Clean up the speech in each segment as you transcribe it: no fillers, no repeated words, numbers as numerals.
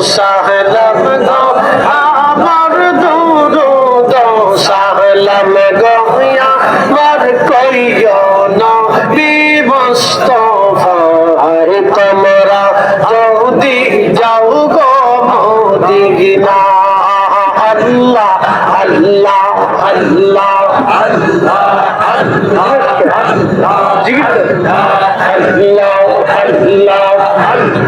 সাহলাম গো আমার দুরুদ সাহলাম গো আমার কইও নবী মুস্তাফায় তোমরা যদি যাও গো মদিনা আল্লাহ আল্লাহ আল্লাহ আল্লাহ আল্লাহ আল্লাহ জিকির আল্লাহ আল্লাহ আল্লাহ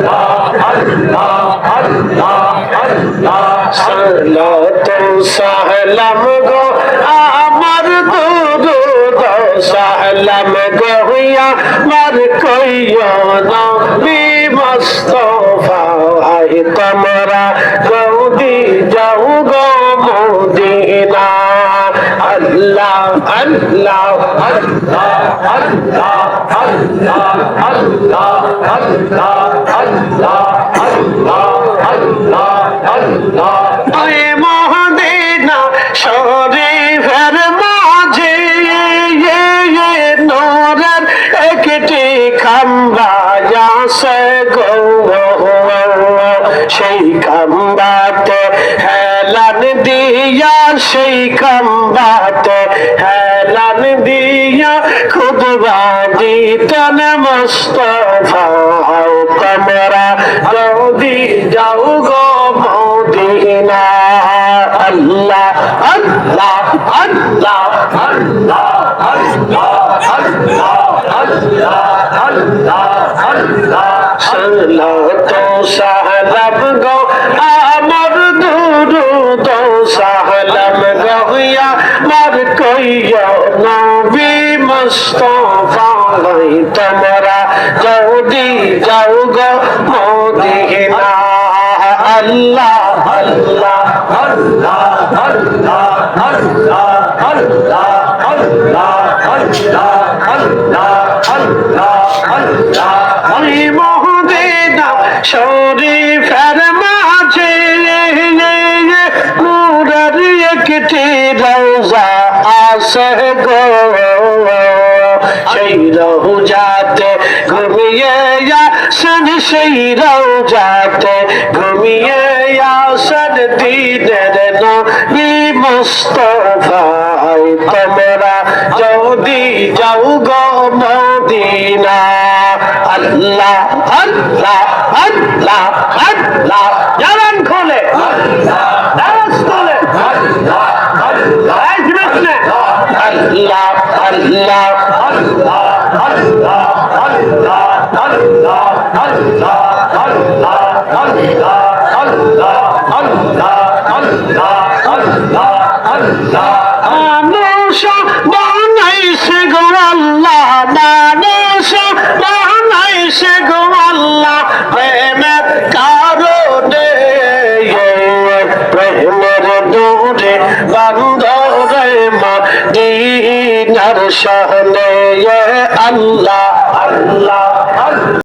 সাহলাম গো আমার দুরুদ সাহলাম গো আমার কইও নবী মুস্তাফায় তোমরা যদি যাও গো মদিনা আল্লাহ আল্লাহ আল্লাহ আল্লাহ আল্লাহ আল্লাহ আল্লাহ আল্লাহ আল্লাহ আল্লাহ আল্লাহ ওই মদিনা শরীফের মাঝে নূরের একটি খাম্বা আছে গো সেই খাম্বাতে হেলান দিয়া সেই খাম্বাতে হেলান দিয়া খুতবা দিতেন মুস্তাফা তোমরা যদি যাও গো মদিনা আল্লাহ আল্লাহ আল্লাহ আল্লাহ আল্লাহ আল্লাহ আল্লাহ আল্লাহ আল্লাহ সালাত সাহলাম গো আমার দুরুদ সাহলাম গো আমার কইও নবী মুস্তাফায় তোমরা যদি যাও গো মদিনা আল্লাহ আল্লাহ আল্লাহ আল্লাহ আল্লাহ আল্লাহ আল্লাহ আল্লাহ আল্লাহ আল্লাহ আল্লাহ ওই মদিনা শরীফের মাঝে নূরের একটি রওজা আছে গো সেই রওজাতে ঘুমিয়ে আসেন সেই রওজাতে ঘুমিয়ে আসেন দিনের নবী মুস্তাফায় তোমরা যদি যাও গো মদিনা আল্লাহ আল্লাহ আল্লাহ আল্লাহ জানান খোলে দাস খোলে আল্লাহ আল্লাহ আল্লাহ আল্লাহ আল্লাহ আল্লাহ আল্লাহ আল্লাহ আল্লাহ আল্লাহ আল্লাহ আল্লাহ আল্লাহ আল্লাহ আল্লাহ আল্লাহ মানুষ বানাইছে গো আল্লাহ মানুষ বানাইছে গো আল্লাহ প্রেমের কারণে প্রেমের দূরে বান্ধরে মদিনার শহরে আল্লাহ আল্লাহ